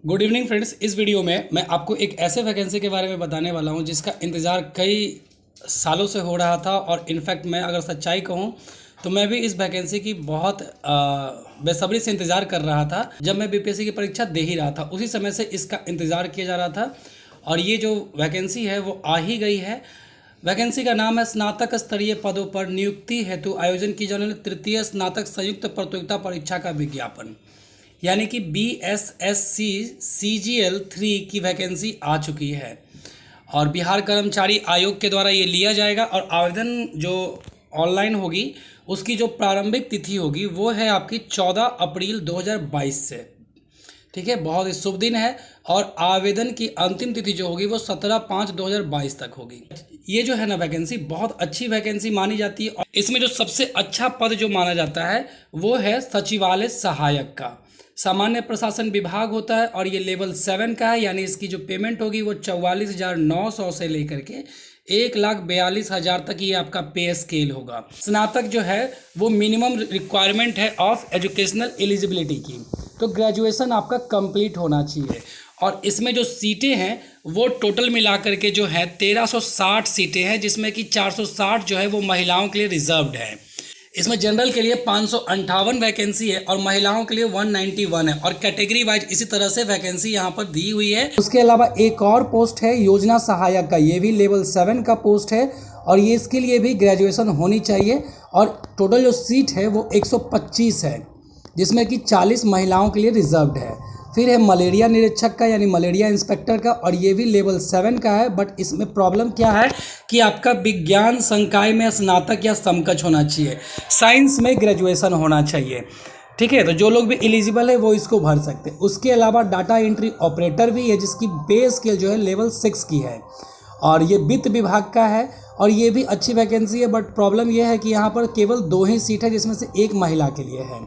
Good evening friends. इस video में मैं आपको एक ऐसे वैकेंसी के बारे में बताने वाला हूं जिसका इंतज़ार कई सालों से हो रहा था और इनफैक्ट मैं अगर सच्चाई कहूं तो मैं भी इस वैकेंसी की बहुत बेसब्री से इंतज़ार कर रहा था। जब मैं बीपीएससी की परीक्षा दे ही रहा था उसी समय से इसका इंतज़ार किया जा रहा था और ये जो वैकेंसी है वो आ ही गई है। वैकेंसी का नाम है स्नातक स्तरीय पदों पर नियुक्ति हेतु आयोजन की जाने वाली तृतीय स्नातक संयुक्त प्रतियोगिता परीक्षा का विज्ञापन, यानी कि BSSC CGL 3 की वैकेंसी आ चुकी है और बिहार कर्मचारी आयोग के द्वारा ये लिया जाएगा। और आवेदन जो ऑनलाइन होगी उसकी जो प्रारंभिक तिथि होगी वो है आपकी 14 अप्रैल 2022 से। ठीक है, बहुत ही शुभ दिन है। और आवेदन की अंतिम तिथि जो होगी वो 17/5/2022 तक होगी। ये जो है ना वैकेंसी बहुत अच्छी वैकेंसी मानी जाती है और इसमें जो सबसे अच्छा पद जो माना जाता है वो है सचिवालय सहायक का। सामान्य प्रशासन विभाग होता है और ये लेवल 7 का है, यानी इसकी जो पेमेंट होगी वो 44,900 से लेकर के 1,42,000 तक ये आपका पे स्केल होगा। स्नातक जो है वो मिनिमम रिक्वायरमेंट है ऑफ एजुकेशनल एलिजिबिलिटी की, तो ग्रेजुएशन आपका कंप्लीट होना चाहिए। और इसमें जो सीटें हैं वो टोटल मिलाकर के जो है 1360 सीटें हैं, जिसमें कि 460 जो है वो महिलाओं के लिए रिजर्व्ड है। इसमें जनरल के लिए 558 वैकेंसी है और महिलाओं के लिए 191 है और कैटेगरी वाइज इसी तरह से वैकेंसी यहाँ पर दी हुई है। उसके अलावा एक और पोस्ट है योजना सहायक का, ये भी लेवल 7 का पोस्ट है और ये इसके लिए भी ग्रेजुएशन होनी चाहिए। और टोटल जो सीट है वो 125 है, जिसमें कि 40 महिलाओं के लिए रिजर्व्ड है। फिर है मलेरिया निरीक्षक का, यानी मलेरिया इंस्पेक्टर का, और ये भी लेवल 7 का है। बट इसमें प्रॉब्लम क्या है कि आपका विज्ञान संकाय में स्नातक या समकक्ष होना चाहिए, साइंस में ग्रेजुएशन होना चाहिए। ठीक है, तो जो लोग भी एलिजिबल है वो इसको भर सकते हैं। उसके अलावा डाटा एंट्री ऑपरेटर भी है जिसकी पे स्केल जो है लेवल 6 की है और ये वित्त विभाग का है और ये भी अच्छी वैकेंसी है। बट प्रॉब्लम ये है कि यहाँ पर केवल 2 ही सीट है जिसमें से एक महिला के लिए है।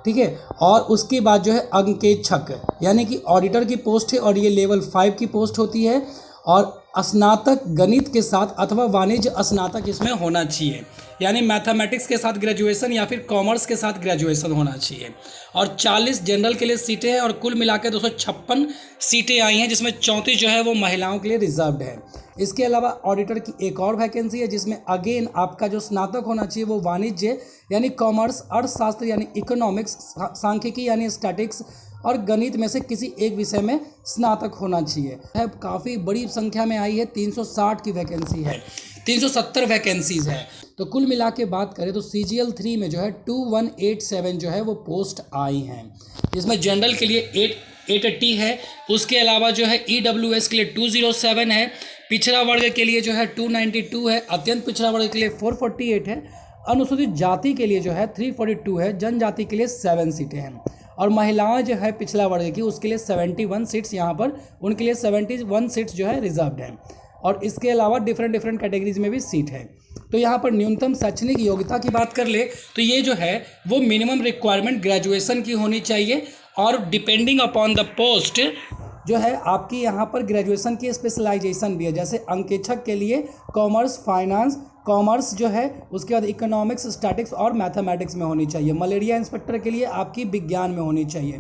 ठीक है, और उसके बाद जो है अंकेक्षक यानी कि ऑडिटर की पोस्ट है और ये लेवल 5 की पोस्ट होती है। और स्नातक गणित के साथ अथवा वाणिज्य स्नातक इसमें होना चाहिए, यानी मैथमेटिक्स के साथ ग्रेजुएशन या फिर कॉमर्स के साथ ग्रेजुएशन होना चाहिए। और 40 जनरल के लिए सीटें हैं और कुल मिलाकर 256 सीटें आई हैं, जिसमें 34 जो है वो महिलाओं के लिए रिजर्व्ड है। इसके अलावा ऑडिटर की एक और वैकेंसी है जिसमें अगेन आपका जो स्नातक होना चाहिए वो वाणिज्य यानी कॉमर्स, अर्थशास्त्र यानी इकोनॉमिक्स, सांख्यिकी यानी स्टैटिक्स और गणित में से किसी एक विषय में स्नातक होना चाहिए। है काफ़ी बड़ी संख्या में आई है, 360 की वैकेंसी है, 370 वैकेंसीज है। तो कुल मिला के बात करें तो CGL 3 में जो है 2187 जो है वो पोस्ट आई हैं, जिसमें जनरल के लिए 880 है। उसके अलावा जो है EWS के लिए 207 है, पिछड़ा वर्ग के लिए जो है 292 है, अत्यंत पिछड़ा वर्ग के लिए 448 है, अनुसूचित जाति के लिए जो है 342 है, जनजाति के लिए 7 सीटें हैं और महिलाएं जो है पिछड़ा वर्ग की उसके लिए 71 सीट्स, यहाँ पर उनके लिए 71 सीट्स जो है रिजर्व्ड हैं। और इसके अलावा डिफरेंट कैटेगरीज में भी सीट है। तो यहाँ पर न्यूनतम शैक्षणिक योग्यता की बात कर ले तो ये जो है वो मिनिमम रिक्वायरमेंट ग्रेजुएशन की होनी चाहिए और डिपेंडिंग अपॉन द पोस्ट जो है आपकी यहाँ पर ग्रेजुएशन की स्पेशलाइजेशन भी है। जैसे अंकेक्षक के लिए कॉमर्स, फाइनेंस, कॉमर्स जो है उसके बाद इकोनॉमिक्स, स्टैटिक्स और मैथमेटिक्स में होनी चाहिए। मलेरिया इंस्पेक्टर के लिए आपकी विज्ञान में होनी चाहिए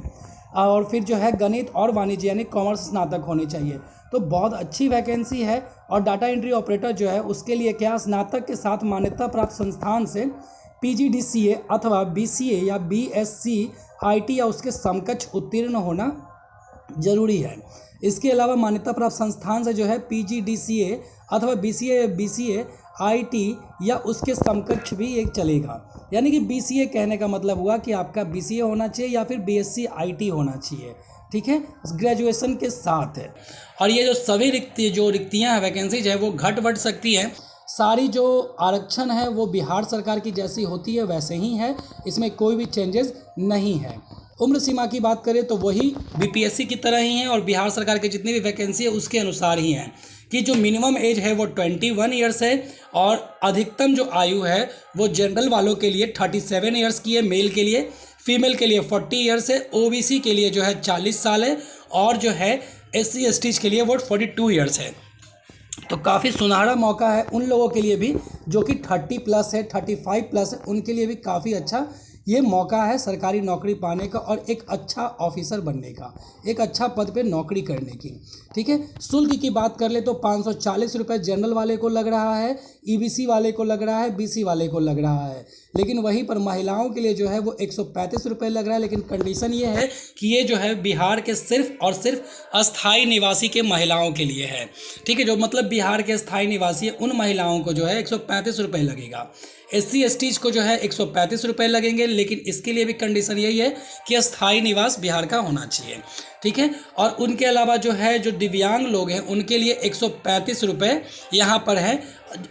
और फिर जो है गणित और वाणिज्य यानी कॉमर्स स्नातक होनी चाहिए। तो बहुत अच्छी वैकेंसी है। और डाटा एंट्री ऑपरेटर जो है उसके लिए क्या स्नातक के साथ मान्यता प्राप्त संस्थान से PGDCA अथवा BCA या BSc IT या उसके समकक्ष उत्तीर्ण होना जरूरी है। इसके अलावा मान्यता प्राप्त संस्थान से जो है PGDCA अथवा BCA IT या उसके समकक्ष भी एक चलेगा। यानी कि BCA कहने का मतलब हुआ कि आपका BCA होना चाहिए या फिर BSc IT होना चाहिए। ठीक है, ग्रेजुएशन के साथ है। और ये जो सभी रिक्तियाँ हैं, वैकेंसीज है वो घट बढ़ सकती हैं। सारी जो आरक्षण है वो बिहार सरकार की जैसी होती है वैसे ही है, इसमें कोई भी चेंजेस नहीं है। उम्र सीमा की बात करें तो वही BPSC की तरह ही है और बिहार सरकार की जितनी भी वैकेंसी है उसके अनुसार ही है कि जो मिनिमम एज है वो 21 ईयर्स है और अधिकतम जो आयु है वो जनरल वालों के लिए 37 ईयर्स की है, मेल के लिए, फीमेल के लिए 40 ईयर्स है, OBC के लिए जो है 40 साल है और जो है SC ST के लिए वो 42 ईयर्स है। तो काफ़ी सुनहरा मौका है उन लोगों के लिए भी जो कि 30+ है, 35+ है, उनके लिए भी काफ़ी अच्छा ये मौका है सरकारी नौकरी पाने का और एक अच्छा ऑफिसर बनने का, एक अच्छा पद पे नौकरी करने की। ठीक है, शुल्क की बात कर ले तो 540 रुपये जनरल वाले को लग रहा है, ईबीसी वाले को लग रहा है, बीसी वाले को लग रहा है। लेकिन वहीं पर महिलाओं के लिए जो है वो 135 रुपये लग रहा है। लेकिन कंडीशन ये है कि ये जो है बिहार के सिर्फ और सिर्फ अस्थाई निवासी के महिलाओं के लिए है। ठीक है, जो मतलब बिहार के अस्थाई निवासी है उन महिलाओं को जो है 135 रुपये लगेगा। SC STs को जो है 135 रुपये लगेंगे। लेकिन इसके लिए भी कंडीशन यही है कि अस्थाई निवास बिहार का होना चाहिए। ठीक है, और उनके अलावा जो है जो दिव्यांग लोग हैं उनके लिए 135 रुपये यहाँ पर है।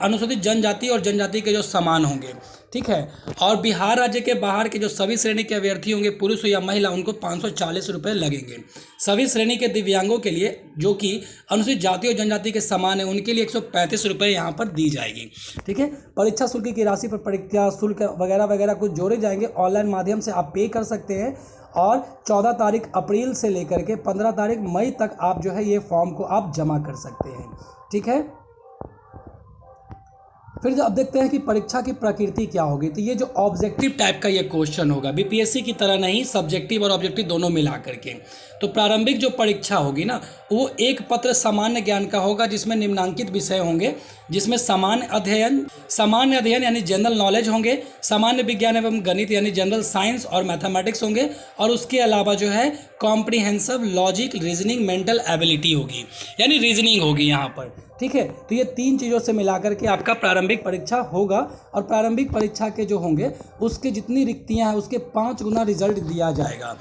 अनुसूचित जनजाति और जनजाति के जो समान होंगे। ठीक है, और बिहार राज्य के बाहर के जो सभी श्रेणी के अभ्यर्थी होंगे, पुरुष हो या महिला, उनको 540 रुपये लगेंगे। सभी श्रेणी के दिव्यांगों के लिए जो कि अनुसूचित जाति और जनजाति के समान है उनके लिए 135 रुपये यहाँ पर दी जाएगी। ठीक है, परीक्षा शुल्क की राशि पर परीक्षा शुल्क वगैरह वगैरह कुछ जोड़े जाएंगे। ऑनलाइन माध्यम से आप पे कर सकते हैं और 14 तारीख अप्रैल से लेकर के 15 तारीख मई तक आप जो है ये फॉर्म को आप जमा कर सकते हैं। ठीक है, फिर जो अब देखते हैं कि परीक्षा की प्रकृति क्या होगी। तो ये जो ऑब्जेक्टिव टाइप का ये क्वेश्चन होगा, बीपीएससी की तरह नहीं, सब्जेक्टिव और ऑब्जेक्टिव दोनों मिला करके। तो प्रारंभिक जो परीक्षा होगी ना वो एक पत्र सामान्य ज्ञान का होगा जिसमें निम्नांकित विषय होंगे, जिसमें सामान्य अध्ययन यानी जनरल नॉलेज होंगे, सामान्य विज्ञान एवं गणित यानी जनरल साइंस और मैथमेटिक्स होंगे, और उसके अलावा जो है comprehensive, logic, reasoning, mental ability होगी यानी रीजनिंग होगी यहाँ पर। ठीक है, तो ये 3 चीज़ों से मिलाकर के आपका प्रारंभिक परीक्षा होगा। और प्रारंभिक परीक्षा के जो होंगे उसके जितनी रिक्तियां हैं उसके 5 गुना रिजल्ट दिया जाएगा।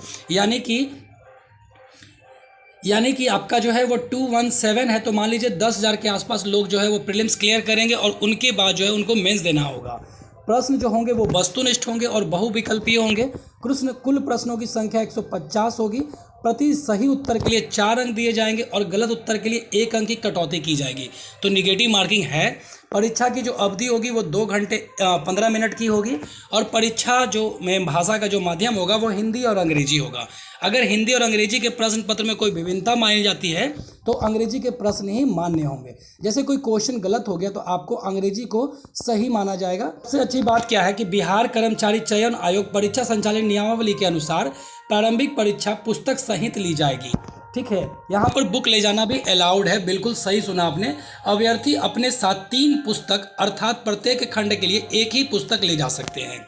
यानी कि आपका जो है वो 217 है, तो मान लीजिए 10,000 के आसपास लोग जो है वो प्रीलिम्स क्लियर करेंगे और उनके बाद जो है उनको मेंस देना होगा। प्रश्न जो होंगे वो वस्तुनिष्ठ होंगे और बहुविकल्पीय होंगे। कुल प्रश्नों की संख्या 150 होगी। प्रति सही उत्तर के लिए 4 अंक दिए जाएंगे और गलत उत्तर के लिए 1 अंक की कटौती की जाएगी। तो निगेटिव मार्किंग है। परीक्षा की जो अवधि होगी वो 2 घंटे 15 मिनट की होगी। और परीक्षा जो में भाषा का जो माध्यम होगा वो हिंदी और अंग्रेजी होगा। अगर हिंदी और अंग्रेजी के प्रश्न पत्र में कोई विभिन्नता मानी जाती है तो अंग्रेजी के प्रश्न ही मान्य होंगे। जैसे कोई क्वेश्चन गलत हो गया तो आपको अंग्रेजी को सही माना जाएगा। सबसे अच्छी बात क्या है कि बिहार कर्मचारी चयन आयोग परीक्षा संचालन नियमावली के अनुसार प्रारंभिक परीक्षा पुस्तक सहित ली जाएगी। ठीक है, यहाँ पर बुक ले जाना भी अलाउड है। बिल्कुल सही सुना आपने। अभ्यर्थी अपने साथ 3 पुस्तक अर्थात प्रत्येक खंड के लिए 1 ही पुस्तक ले जा सकते हैं।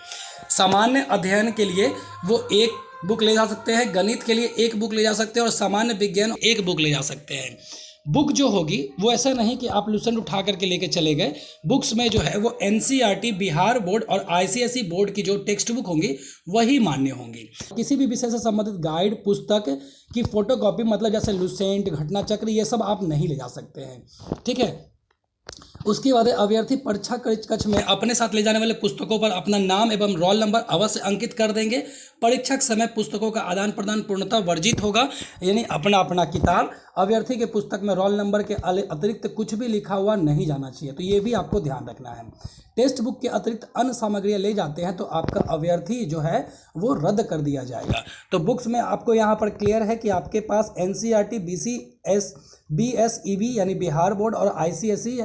सामान्य अध्ययन के लिए वो 1 बुक ले जा सकते हैं, गणित के लिए 1 बुक ले जा सकते हैं और सामान्य विज्ञान 1 बुक ले जा सकते हैं। बुक जो होगी वो ऐसा नहीं कि आप लूसेंट उठा करके लेके चले गए। बुक्स में जो है वो NCERT, बिहार बोर्ड और ICSE बोर्ड की जो टेक्स्ट बुक होंगी वही मान्य होंगी। किसी भी विषय से संबंधित गाइड पुस्तक की फोटोकॉपी मतलब जैसे लूसेंट, घटना चक्र, ये सब आप नहीं ले जा सकते हैं। ठीक है, उसके बाद अभ्यर्थी परीक्षा कक्ष में अपने साथ ले जाने वाले पुस्तकों पर अपना नाम एवं रोल नंबर अवश्य अंकित कर देंगे। परीक्षक समय पुस्तकों का आदान प्रदान पूर्णतः वर्जित होगा, यानी अपना अपना किताब, अभ्यर्थी के पुस्तक में रोल नंबर के अतिरिक्त कुछ भी लिखा हुआ नहीं जाना चाहिए। तो ये भी आपको ध्यान रखना है। टेक्स्ट बुक के अतिरिक्त अन्य सामग्रियाँ ले जाते हैं तो आपका अभ्यर्थी जो है वो रद्द कर दिया जाएगा। तो बुक्स में आपको यहाँ पर क्लियर है कि आपके पास NCERT, BSEB यानी बिहार बोर्ड और ICSE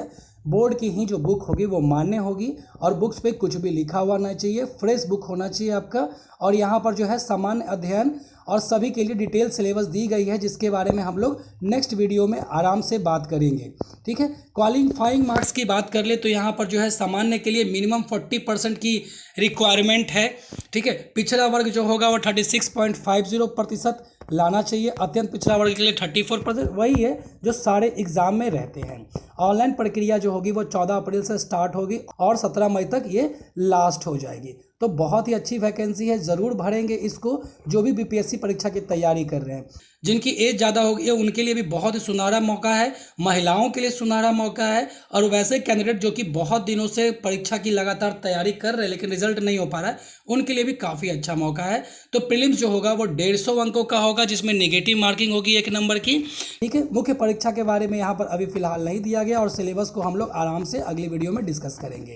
बोर्ड की ही जो बुक होगी वो मान्य होगी और बुक्स पे कुछ भी लिखा हुआ नहीं चाहिए, फ्रेश बुक होना चाहिए आपका। और यहाँ पर जो है सामान्य अध्ययन और सभी के लिए डिटेल सिलेबस दी गई है जिसके बारे में हम लोग नेक्स्ट वीडियो में आराम से बात करेंगे। ठीक है, क्वालिफाइंग मार्क्स की बात कर ले तो यहाँ पर जो है सामान्य के लिए मिनिमम 40% की रिक्वायरमेंट है। ठीक है, पिछड़ा वर्ग जो होगा वो 36.50% लाना चाहिए। अत्यंत पिछड़ा वर्ग के लिए 34%, वही है जो सारे एग्जाम में रहते हैं। ऑनलाइन प्रक्रिया जो होगी वो 14 अप्रैल से स्टार्ट होगी और 17 मई तक ये लास्ट हो जाएगी। तो बहुत ही अच्छी वैकेंसी है, ज़रूर भरेंगे इसको जो भी बीपीएससी परीक्षा की तैयारी कर रहे हैं। जिनकी एज ज़्यादा होगी उनके लिए भी बहुत ही सुनहरा मौका है, महिलाओं के लिए सुनहरा मौका है और वैसे कैंडिडेट जो कि बहुत दिनों से परीक्षा की लगातार तैयारी कर रहे हैं लेकिन रिजल्ट नहीं हो पा रहा है उनके लिए भी काफ़ी अच्छा मौका है। तो प्रीलिम्स जो होगा वो 150 अंकों का होगा जिसमें नेगेटिव मार्किंग होगी 1 नंबर की। ठीक है, मुख्य परीक्षा के बारे में यहाँ पर अभी फिलहाल नहीं दिया गया और सिलेबस को हम लोग आराम से अगली वीडियो में डिस्कस करेंगे।